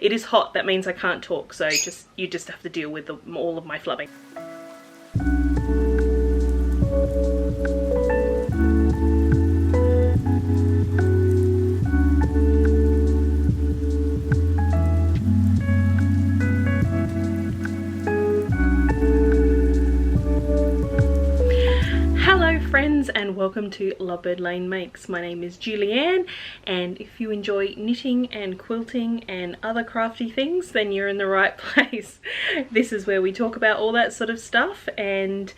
It is hot, that means I can't talk, so you just have to deal with all of my flubbing. Friends, and welcome to Lovebird Lane Makes. My name is Julianne, and if you enjoy knitting and quilting and other crafty things, then you're in the right place. This is where we talk about all that sort of stuff, and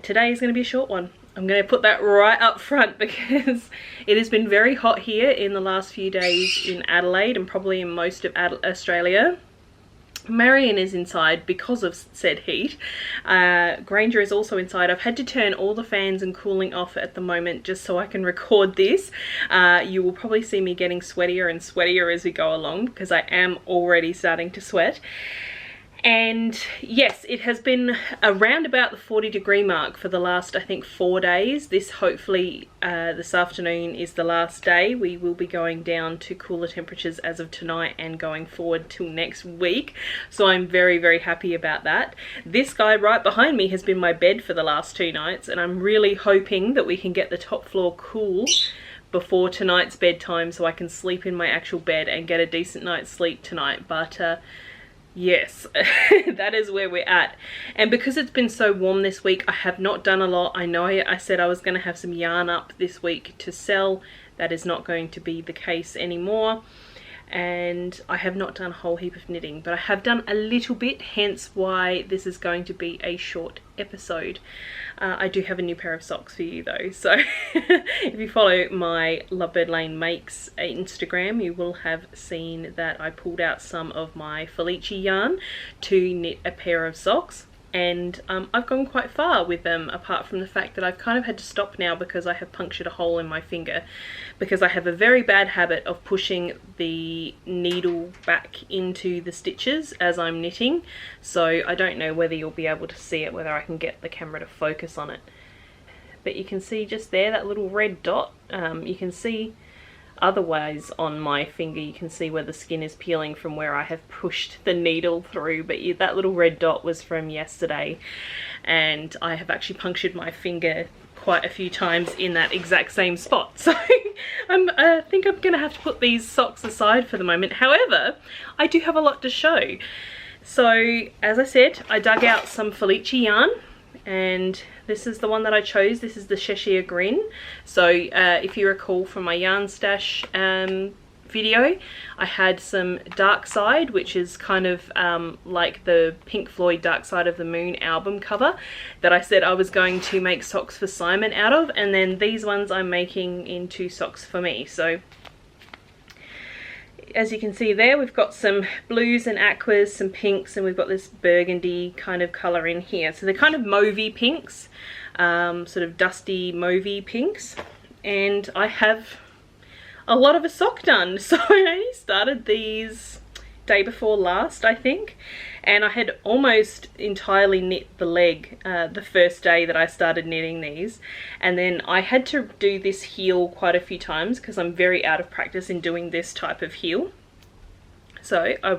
today is going to be a short one. I'm going to put that right up front because it has been very hot here in the last few days in Adelaide and probably in most of Australia. Marion is inside because of said heat. Granger is also inside. I've had to turn all the fans and cooling off at the moment just so I can record this. You will probably see me getting sweatier and sweatier as we go along because I am already starting to sweat. And yes, it has been around about the 40-degree mark for the last, I think, 4 days. This hopefully this afternoon is the last day. We will be going down to cooler temperatures as of tonight and going forward till next week. So I'm very, very happy about that. This guy right behind me has been my bed for the last 2 nights, and I'm really hoping that we can get the top floor cool before tonight's bedtime so I can sleep in my actual bed and get a decent night's sleep tonight. But yes, that is where we're at. And because it's been so warm this week, I have not done a lot. I know I said I was going to have some yarn up this week to sell. That is not going to be the case anymore. And I have not done a whole heap of knitting, but I have done a little bit, hence why this is going to be a short episode. I do have a new pair of socks for you though, so if you follow my Lovebird Lane Makes Instagram, you will have seen that I pulled out some of my Felici yarn to knit a pair of socks. And I've gone quite far with them, apart from the fact that I've kind of had to stop now because I have punctured a hole in my finger, because I have a very bad habit of pushing the needle back into the stitches as I'm knitting. So I don't know whether you'll be able to see it, whether I can get the camera to focus on it. But you can see just there, that little red dot. You can see otherwise on my finger, you can see where the skin is peeling from where I have pushed the needle through, but that little red dot was from yesterday, and I have actually punctured my finger quite a few times in that exact same spot. So I think I'm gonna have to put these socks aside for the moment. However, I do have a lot to show. So as I said, I dug out some Felici yarn, and this is the one that I chose. This is the Cheshire Grin. So if you recall from my yarn stash video, I had some Dark Side, which is kind of like the Pink Floyd Dark Side of the Moon album cover that I said I was going to make socks for Simon out of, and then these ones I'm making into socks for me. So as you can see there, we've got some blues and aquas, some pinks, and we've got this burgundy kind of colour in here. So they're kind of mauvey pinks, sort of dusty mauvey pinks. And I have a lot of a sock done. So I only started these day before last, I think. And I had almost entirely knit the leg the first day that I started knitting these. And then I had to do this heel quite a few times because I'm very out of practice in doing this type of heel. So I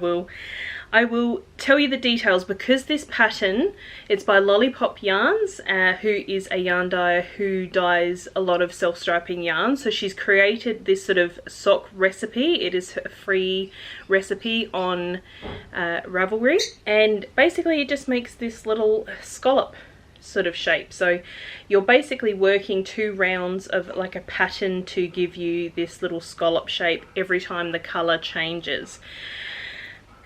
will tell you the details, because this pattern, it's by Lollipop Yarns, who is a yarn dyer who dyes a lot of self-striping yarns. So she's created this sort of sock recipe. It is a free recipe on Ravelry, and basically it just makes this little scallop sort of shape. So you're basically working 2 rounds of like a pattern to give you this little scallop shape every time the colour changes.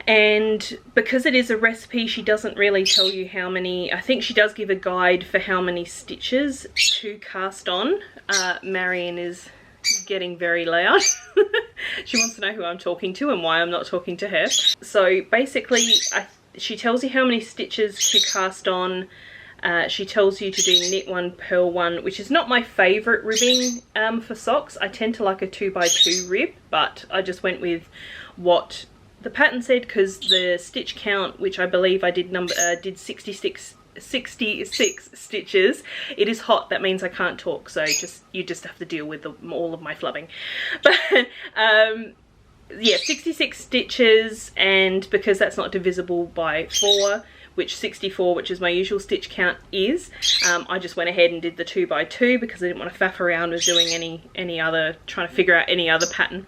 And because it is a recipe, she doesn't really tell you how many. I think she does give a guide for how many stitches to cast on. Marion is getting very loud. She wants to know who I'm talking to and why I'm not talking to her. So basically she tells you how many stitches to cast on. She tells you to do knit 1, purl 1, which is not my favourite ribbing for socks. I tend to like a 2x2 rib, but I just went with what the pattern said, because the stitch count, which I believe I did 66 stitches. It is hot, that means I can't talk, so you just have to deal with all of my flubbing. But yeah, 66 stitches, and because that's not divisible by 4, which 64, which is my usual stitch count, is, I just went ahead and did the 2 by 2 because I didn't want to faff around with doing any other, trying to figure out any other pattern.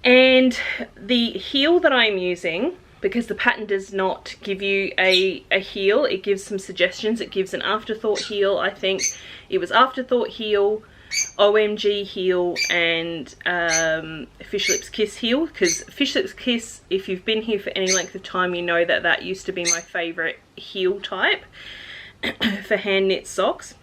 And the heel that I'm using, because the pattern does not give you a heel, it gives some suggestions. It gives an afterthought heel, I think. It was afterthought heel, OMG heel, and Fish Lips Kiss heel, because Fish Lips Kiss, if you've been here for any length of time, you know that that used to be my favourite heel type for hand knit socks.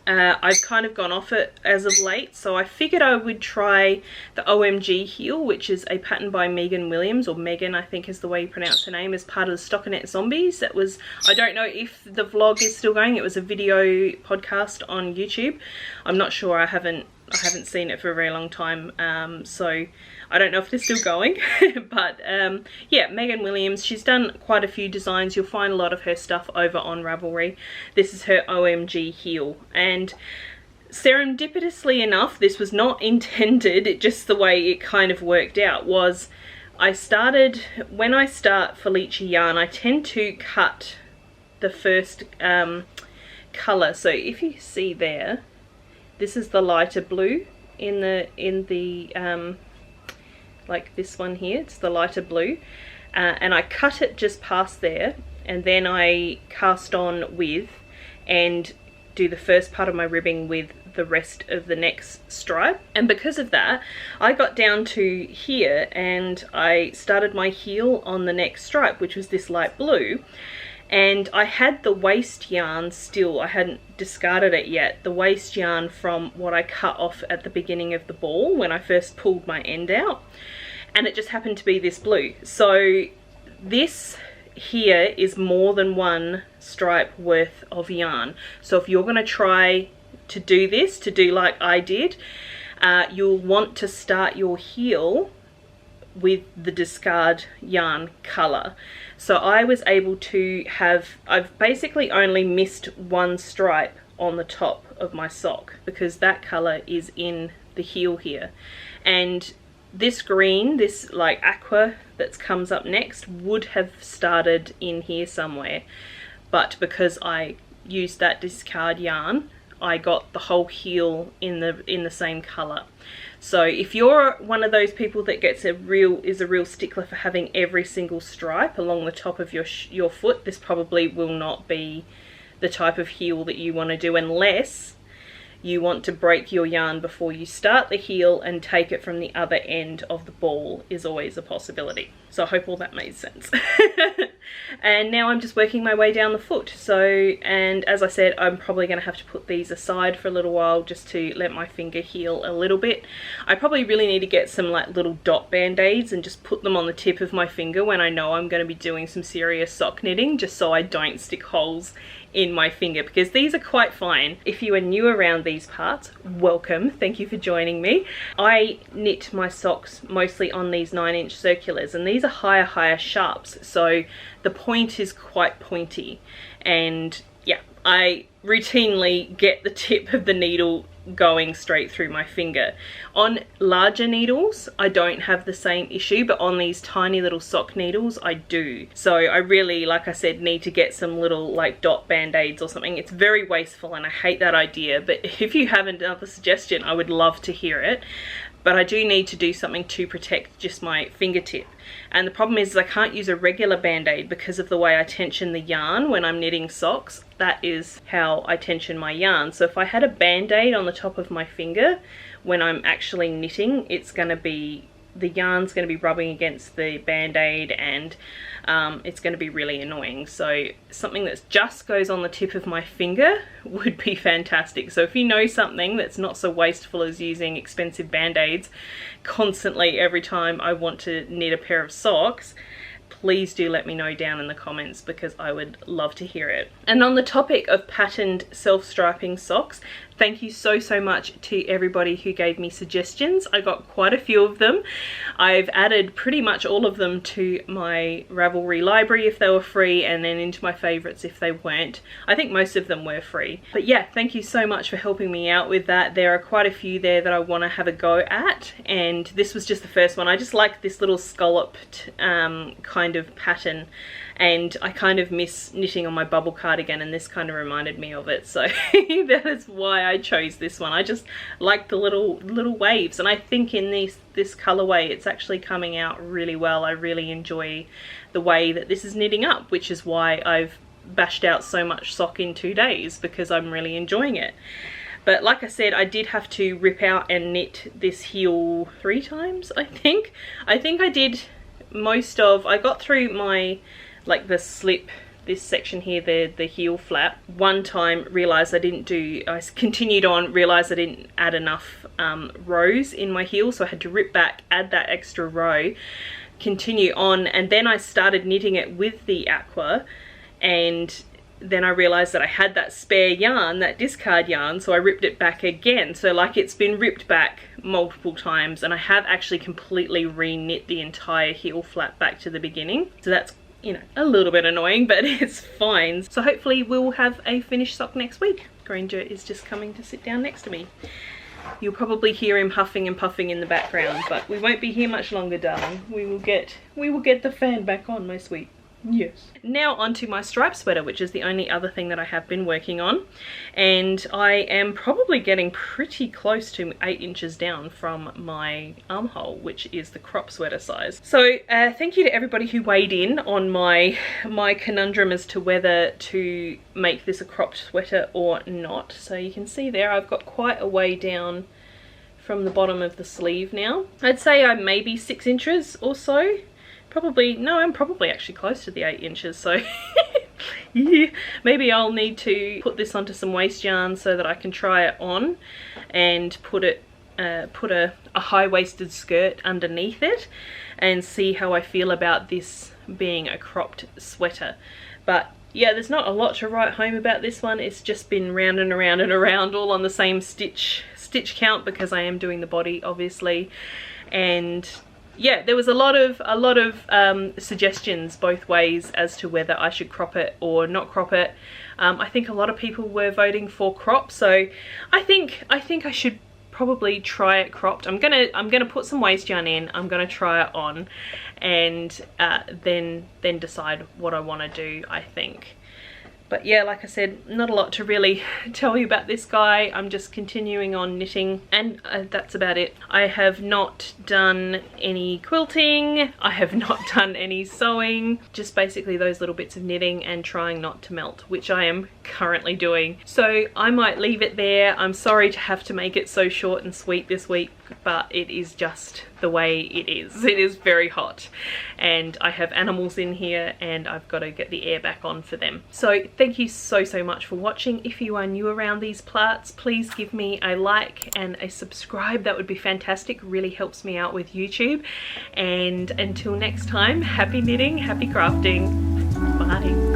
I've kind of gone off it as of late, so I figured I would try the OMG heel, which is a pattern by Megan Williams, or Megan I think is the way you pronounce her name, as part of the Stockinette Zombies. That was, I don't know if the vlog is still going, it was a video podcast on YouTube. I'm not sure, I haven't seen it for a very long time, so I don't know if they're still going. But yeah, Megan Williams, she's done quite a few designs. You'll find a lot of her stuff over on Ravelry. This is her OMG heel, and serendipitously enough, this was not intended, it just the way it kind of worked out was, I started, when I start Felicia yarn, I tend to cut the first colour. So if you see there, this is the lighter blue in the like this one here, it's the lighter blue, and I cut it just past there, and then I cast on with and do the first part of my ribbing with the rest of the next stripe. And because of that, I got down to here and I started my heel on the next stripe, which was this light blue. And I had the waste yarn still, I hadn't discarded it yet, the waste yarn from what I cut off at the beginning of the ball when I first pulled my end out, and it just happened to be this blue. So this here is more than one stripe worth of yarn. So if you're going to try to do this, to do like I did, you'll want to start your heel with the discard yarn colour. So I was able to have, I've basically only missed one stripe on the top of my sock because that colour is in the heel here. And this green, this like aqua that comes up next, would have started in here somewhere. But because I used that discard yarn, I got the whole heel in the same colour. So if you're one of those people that is a real stickler for having every single stripe along the top of your foot, this probably will not be the type of heel that you want to do, unless you want to break your yarn before you start the heel and take it from the other end of the ball, is always a possibility. So I hope all that made sense. And now I'm just working my way down the foot. So, and as I said, I'm probably going to have to put these aside for a little while just to let my finger heal a little bit. I probably really need to get some like little dot band-aids and just put them on the tip of my finger when I know I'm going to be doing some serious sock knitting, just so I don't stick holes in my finger, because these are quite fine. If you are new around these parts, welcome, thank you for joining me. I knit my socks mostly on these 9-inch circulars, and these are higher sharps, so the point is quite pointy, and yeah, I routinely get the tip of the needle going straight through my finger. On larger needles I don't have the same issue, but on these tiny little sock needles I do. So I really, like I said, need to get some little like dot band-aids or something. It's very wasteful and I hate that idea, but if you have another suggestion I would love to hear it. But I do need to do something to protect just my fingertip. And the problem is I can't use a regular band-aid because of the way I tension the yarn when I'm knitting socks. That is how I tension my yarn. So if I had a band-aid on the top of my finger when I'm actually knitting, it's going to be, the yarn's going to be rubbing against the band-aid, and it's going to be really annoying. So something that just goes on the tip of my finger would be fantastic. So if you know something that's not so wasteful as using expensive band-aids constantly every time I want to knit a pair of socks, please do let me know down in the comments, because I would love to hear it. And on the topic of patterned self-striping socks, thank you so much to everybody who gave me suggestions. I got quite a few of them. I've added pretty much all of them to my Ravelry library if they were free, and then into my favorites if they weren't. I think most of them were free. But yeah, thank you so much for helping me out with that. There are quite a few there that I want to have a go at, and this was just the first one. I just like this little scalloped kind of pattern, and I kind of miss knitting on my bubble cardigan, and this kind of reminded me of it, so that is why I chose this one. I just like the little waves, and I think in this colorway it's actually coming out really well. I really enjoy the way that this is knitting up, which is why I've bashed out so much sock in 2 days, because I'm really enjoying it. But like I said, I did have to rip out and knit this heel 3 times, I think. I did most of, I got through my, like the slip, this section here, the heel flap, one time, realized I continued on, realized I didn't add enough rows in my heel, so I had to rip back, add that extra row, continue on, and then I started knitting it with the aqua, and then I realized that I had that spare yarn, that discard yarn, so I ripped it back again. So like, it's been ripped back multiple times, and I have actually completely re-knit the entire heel flap back to the beginning. So that's, you know, a little bit annoying, but it's fine. So hopefully we'll have a finished sock next week. Granger is just coming to sit down next to me. You'll probably hear him huffing and puffing in the background, but we won't be here much longer, darling. We will get the fan back on, my sweet. Yes. Now onto my striped sweater, which is the only other thing that I have been working on, and I am probably getting pretty close to 8 inches down from my armhole, which is the crop sweater size. So thank you to everybody who weighed in on my conundrum as to whether to make this a cropped sweater or not. So you can see there I've got quite a way down from the bottom of the sleeve now. I'd say I'm maybe 6 inches or so. Probably, no, I'm probably actually close to the 8 inches, so yeah, maybe I'll need to put this onto some waste yarn so that I can try it on and put a high-waisted skirt underneath it and see how I feel about this being a cropped sweater. But yeah, there's not a lot to write home about this one. It's just been round and around and around, all on the same stitch count, because I am doing the body, obviously. And yeah, there was a lot of suggestions both ways as to whether I should crop it or not crop it. I think a lot of people were voting for crop, so I think I should probably try it cropped. I'm gonna put some waste yarn in. I'm gonna try it on, and then decide what I want to do, I think. But yeah, like I said, not a lot to really tell you about this guy. I'm just continuing on knitting, and that's about it. I have not done any quilting. I have not done any sewing. Just basically those little bits of knitting and trying not to melt, which I am currently doing. So I might leave it there. I'm sorry to have to make it so short and sweet this week, but it is just the way it is. It is very hot, and I have animals in here, and I've got to get the air back on for them. So thank you so much for watching. If you are new around these parts, please give me a like and a subscribe. That would be fantastic. Really helps me out with YouTube. And until next time, happy knitting, happy crafting. Bye.